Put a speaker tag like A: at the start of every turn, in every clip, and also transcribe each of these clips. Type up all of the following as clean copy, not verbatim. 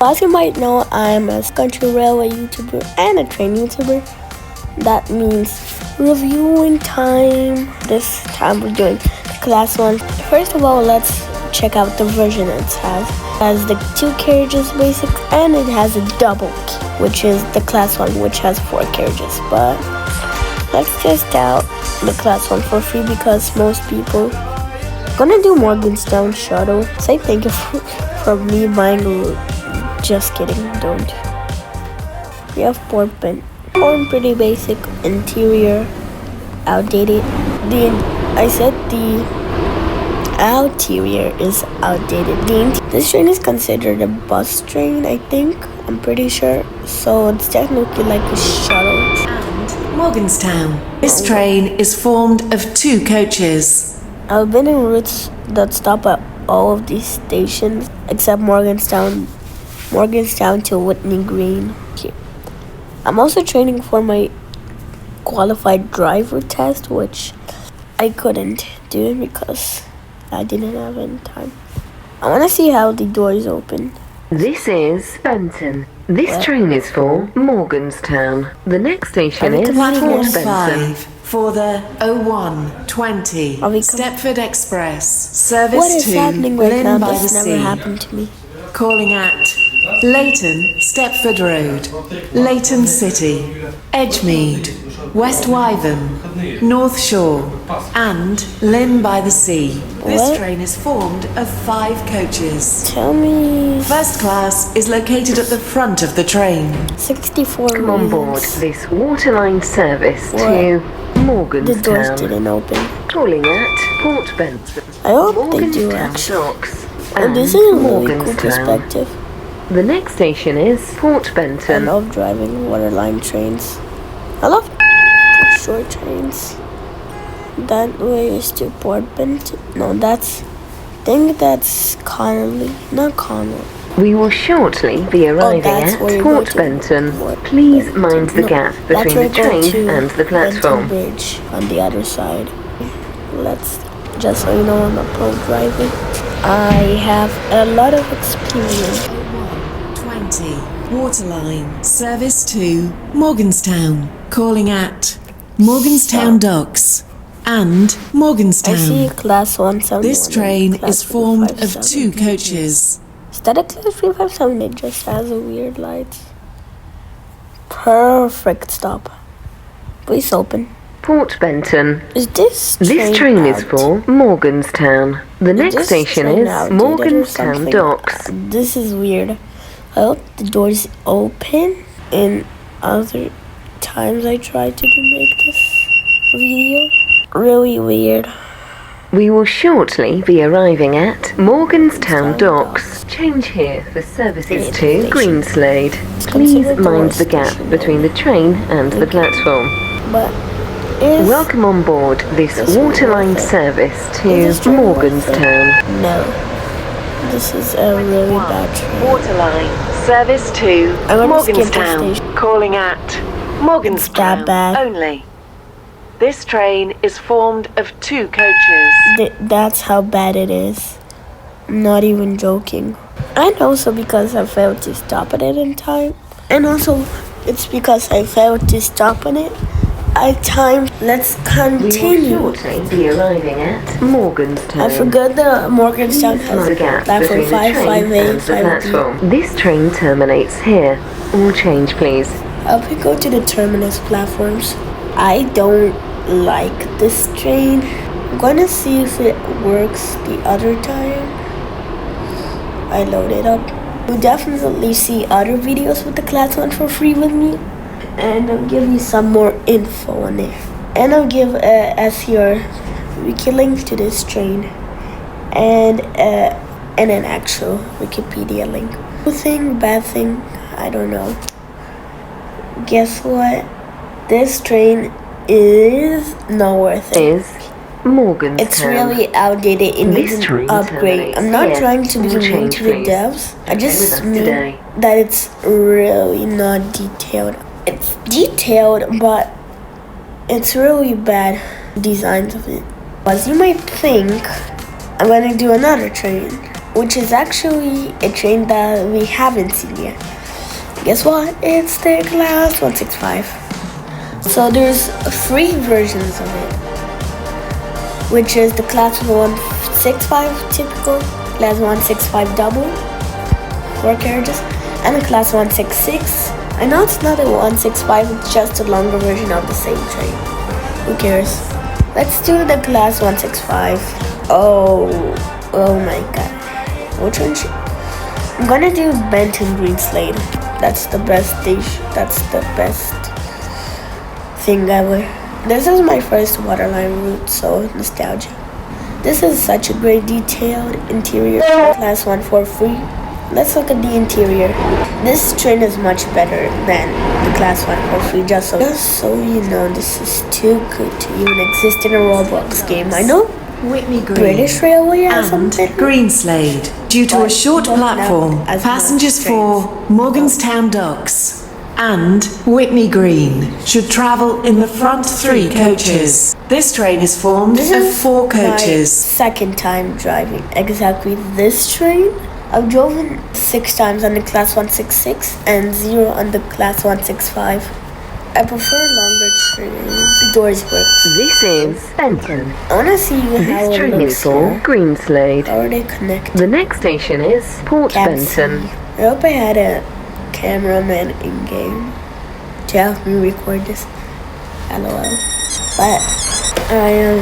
A: As you might know, I'm a country railway YouTuber and a train YouTuber. That means reviewing time. This time we're doing the class 1. First of all, let's check out the version it has. It has the 2 carriages basic, and it has a double key, which is the class 1, which has 4 carriages. But let's test out the class 1 for free because most people gonna do Morganstown shuttle. Say thank you for me buying. Just kidding, don't. We have Portman. Pretty basic, interior outdated. I said the interior is outdated. This train is considered a bus train, I think. I'm pretty sure. So it's technically like a shuttle.
B: And Morganstown. This train is formed of 2 coaches.
A: I've been in routes that stop at all of these stations except Morganstown to Whitney Green. Okay. I'm also training for my qualified driver test, which I couldn't do because I didn't have any time. I want to see how the doors open.
C: This is Benton. This train is for Morganstown. The next station is
B: Platform
C: Fort Benton.
B: 5 for the 0120 Stepford Express. Service
A: What is
B: to
A: happening right
B: Lynn
A: now?
B: by the
A: This never
B: Sea.
A: happened to me.
B: Calling at Leighton, Stepford Road, Leighton City, Edgemead, West Wyvern, North Shore, and Lynn by the Sea. This
A: What?
B: train is formed of 5 coaches.
A: Tell me.
B: First class is located at the front of the train.
A: 64
C: Come on board
A: reasons.
C: this waterline service
A: What?
C: to
A: The doors
C: Morganstown.
A: didn't open.
C: Calling at Port Benton.
A: I hope they do
C: Morganstown
A: actually.
C: Docks.
A: And this is a really cool perspective.
C: The next station is Port
A: I
C: Benton.
A: love driving waterline trains. I love short trains. That way is to Port Benton. No, I think that's Connolly. Not Connolly.
C: We will shortly be arriving
A: that's where
C: at
A: you go
C: Port
A: to.
C: Benton.
A: Port
C: Please
A: Benton.
C: mind the
A: No,
C: gap
A: that's
C: between
A: where
C: the
A: you go
C: train
A: to
C: and the
A: Benton
C: platform.
A: Bridge on the other side. Let's just so you know, I'm a pro driver. I have a lot of experience.
B: 20 Waterline. Service to Morganstown. Calling at Morganstown Docks and
A: I see
B: Morganstown.
A: class 171.
B: This train
A: class
B: is formed of
A: 357.
B: 2 coaches.
A: Is that a class 357? It just has a weird light. Perfect stop. Please open.
C: Port Benton.
A: Is this
C: This train is
A: out?
C: for Morganstown. The next
A: this
C: station
A: train
C: is
A: outdated or
C: Morganstown
A: something?
C: Docks.
A: This is weird. I hope the doors open. In other times I tried to make this video. Really weird.
C: We will shortly be arriving at Morganstown
A: Morganstown
C: Docks. Change here for services
A: Train
C: to
A: station.
C: Greenslade. Please
A: considered the
C: mind
A: worst
C: the gap
A: station
C: between the train and the platform.
A: But is
C: Welcome on board this
A: This
C: waterline
A: worth it?
C: service
A: Is
C: to
A: this train worth it?
C: Morganstown.
A: No. This is a really bad train.
B: Waterline. Service to
A: I'm gonna skip this
B: Morganstown.
A: station.
B: Calling at Morganstown
A: bad.
B: only. This train is formed of 2 coaches.
A: That's how bad it is. I'm not even joking. And also because I failed to stop at it in time. And also it's because I failed to stop on it. Let's
C: We
A: continue.
C: will shortly be arriving at Morganstown.
A: I forgot the Morganstown
C: Mind the
A: has
C: gap
A: platform
C: between the
A: 5,
C: train
A: 5A,
C: and the
A: 5B.
C: platform. This train terminates here. All change, please.
A: I'll pick go to the terminus platforms. I don't like this train. I'm gonna see if it works the other time. I load it up. You'll definitely see other videos with the class 1 for free with me. And I'll give you some more info on there. And I'll give as your wiki link to this train. And an actual Wikipedia link. Good thing, bad thing, I don't know. Guess what? This train is not worth it.
C: Is Morganstown.
A: It's really outdated. It needs
C: This
A: an
C: train
A: upgrade. I'm
C: terminates
A: not
C: here.
A: trying to be
C: All
A: mean
C: change,
A: to the
C: please.
A: devs. I
C: Stay
A: just
C: with us
A: mean
C: today.
A: that it's really not detailed. It's detailed, but it's really bad designs of it. As you might think, I'm gonna do another train. which is actually a train that we haven't seen yet. Guess what? It's the Class 165. So there's 3 versions of it, which is the Class 165 typical, Class 165 double, 4 carriages, and the Class 166. I know it's not a 165, it's just a longer version of the same train. Who cares? Let's do the Class 165. Oh my god. Which one I'm gonna do Benton Greenslade. That's the best station. That's the best thing ever. This is my first waterline route, so nostalgia. This is such a great detailed interior. Class 143. Let's look at the interior. This train is much better than the Class 143, just so you know, this is too good to even exist in a Roblox game. I know
B: Whitney Green
A: British Railway has
B: and
A: something.
B: Greenslade. Due to a short platform, passengers for Morganstown Docks and Whitney Green should travel in the front 3 coaches. This train is formed of 4
A: My
B: coaches.
A: second time driving exactly this train. I've driven 6 times on the Class 166 and 0 on the Class 165. I prefer longer trains. The doors work.
C: This is Benton.
A: I wanna see how
C: This
A: it
C: train
A: looks
C: is for
A: here.
C: Greenslade.
A: How are they connected?
C: The next station is Port
A: Can't see.
C: Benton.
A: I hope I had a cameraman in game to help me record this. LOL. But I am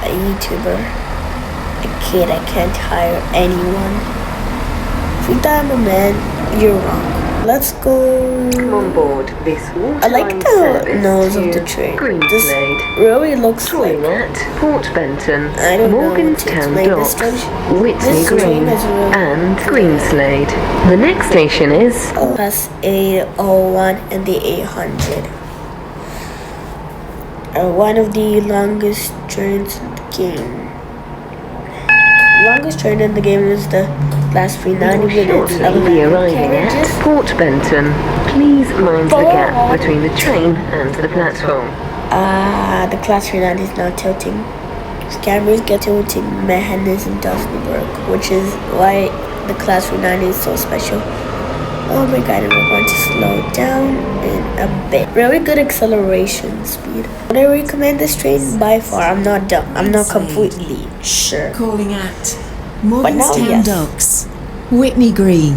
A: a YouTuber. A kid, I can't hire anyone. If you thought I'm a man, you're wrong. Let's go.
C: Come on board this waterline
A: I like the
C: service
A: nose
C: to
A: of the train. This
C: Greenslade.
A: really looks
C: Calling
A: like
C: at Port Benton,
A: I don't know what to
C: Morganstown
A: explain this
C: Docks,
A: train.
C: Whitney
A: This train
C: Green,
A: is really
C: and Greenslade. The next station is
A: Class 801 and the 800. One of the longest trains in the game. The longest train in the game is the Class 390 with its
C: shortly be
A: 11
C: arriving
A: carriages.
C: at Port Benton. Please mind the gap between the train and the platform.
A: The Class 390 is not tilting. Cameras get tilting mechanism doesn't work, which is why the Class 390 is so special. Oh my god, and we're going to slow down in a bit. Really good acceleration speed. Would I recommend this train? By far, I'm not dumb. I'm not completely sure.
B: Calling at
A: now,
B: Morganstown
A: yes.
B: Docks, Whitney Green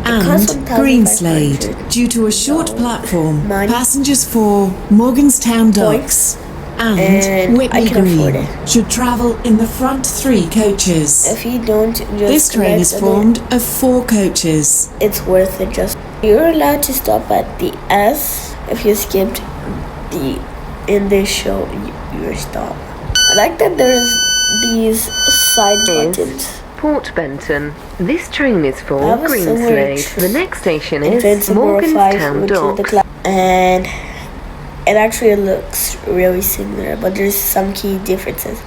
B: and
A: costs 1,500.
B: Greenslade. Due to a short platform,
A: Money.
B: passengers for Morganstown Docks and
A: And I
B: Whitney
A: can afford
B: Green
A: it.
B: should travel in the front 3 coaches.
A: If you don't just
B: This train is
A: select it,
B: formed of 4 coaches.
A: it's worth it. Just you're allowed to stop at the S. If you skipped the in this show, you're stopped. I like that there's these side buttons.
C: Port Benton. This train is for
A: I have a similar
C: Greenslade. The next station is
A: Invincible 5,
C: Morganstown
A: which is the
C: Docks.
A: and it actually looks really similar, but there's some key differences.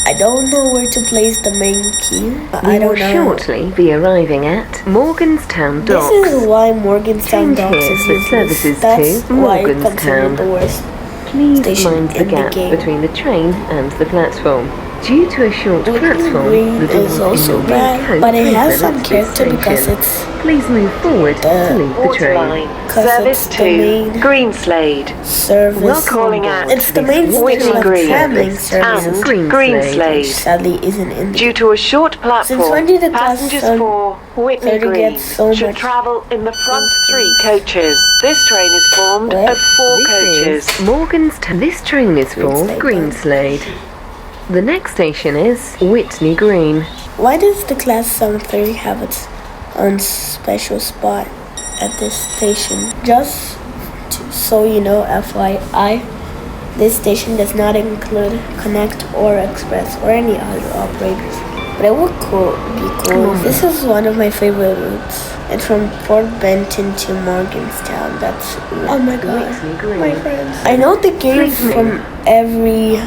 A: I don't know where to place the main key. I
C: We will
A: don't know.
C: shortly be arriving at Morganstown
A: This
C: Docks.
A: is why Morganstown
C: Change
A: Docks
C: here
A: is
C: for
A: useless.
C: services
A: That's
C: to
A: why it's considered
C: Morganstown.
A: the worst.
C: Please
A: station
C: mind the
A: in the
C: gap
A: game.
C: between the train and the platform. Due to a short platform,
A: Green
C: the doors
A: is
C: in
A: also
C: the rear
A: bad,
C: coach
A: but it
C: open
A: has some
C: at this
A: character because
C: station.
A: it's
C: Please move forward to leave the train.
A: Service to
B: Greenslade.
A: service.
C: Welcome
B: Calling
C: on
B: at
C: board
A: It's the
C: this
A: main
B: Whitney
A: station of
B: Green
A: traveling
B: and
A: services,
C: Greenslade.
A: which sadly isn't in the
B: Due to a short platform,
A: when did the class
B: passengers
A: son
B: for Whitney
A: 30
B: Green
A: get so
B: should
A: much-
B: travel in the front 3 coaches. This train is formed
A: What?
B: of 4 coaches.
C: This is Morganstown. This train is for
A: Greenslade.
C: Greenslade. The next station is Whitney Green.
A: Why does the class 730 have its own special spot at this station? Just so you know, FYI, this station does not include Connect or Express or any other operators. But it would be cool. This is one of my favorite routes. It's from Port Benton to Morganstown. That's oh my god,
C: Whitney Green.
A: my friends. I know the game from every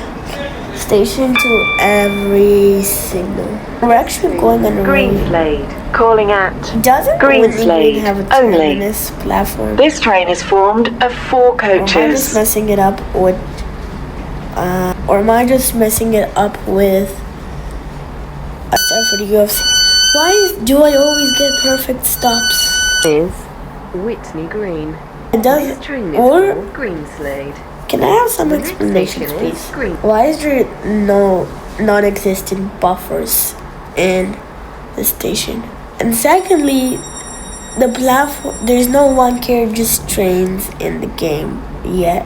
A: station to every signal. We're actually going on a road.
B: Greenslade. Calling at
A: Doesn't
B: Greenslade
A: Whitney have a
B: only.
A: terminus platform?
B: This train is formed of 4
A: Or am I just
B: coaches.
A: messing it up with? Or am I just messing it up with a star for the UFC? Do I always get perfect stops?
C: Is Whitney Green.
A: It does.
C: This train is
A: Or
C: for Greenslade.
A: can I have some
C: The next
A: explanations,
C: station
A: please?
C: is Green.
A: Why is there no non-existent buffers in the station? And secondly, the platform. There's no one-carriage trains in the game yet.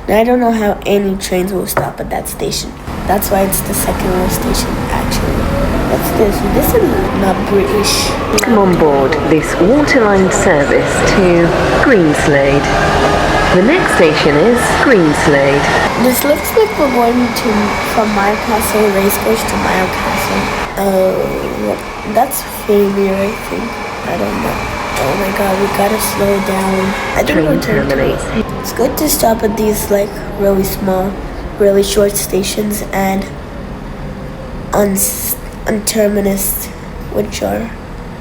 A: And I don't know how any trains will stop at that station. That's why it's the second worst station, actually. What's this? This is not British.
C: Come on board this waterline service to Greenslade. The next station is Greenslade.
A: This looks like we're going from Mile Castle Racecourse to Mile Castle. That's failure, I think. I don't know. Oh my god, we gotta slow down. I think we're
C: terminates.
A: It's good to stop at these like really small, really short stations and on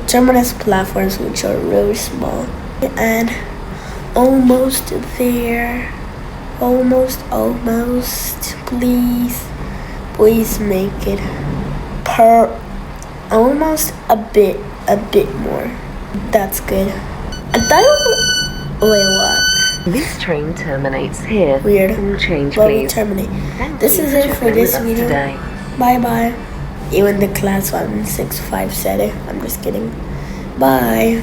A: terminus platforms which are really small. And almost there. Almost. Please make it almost a bit more. That's good. I thought wait, what?
C: This train terminates here.
A: Weird.
C: All change,
A: Well, we
C: please.
A: terminate.
C: Thank
A: This
C: you
A: is
C: for
A: it for
C: travelling
A: this
C: with us
A: video.
C: today.
A: Bye bye. Even the class 165 said it. I'm just kidding. Bye.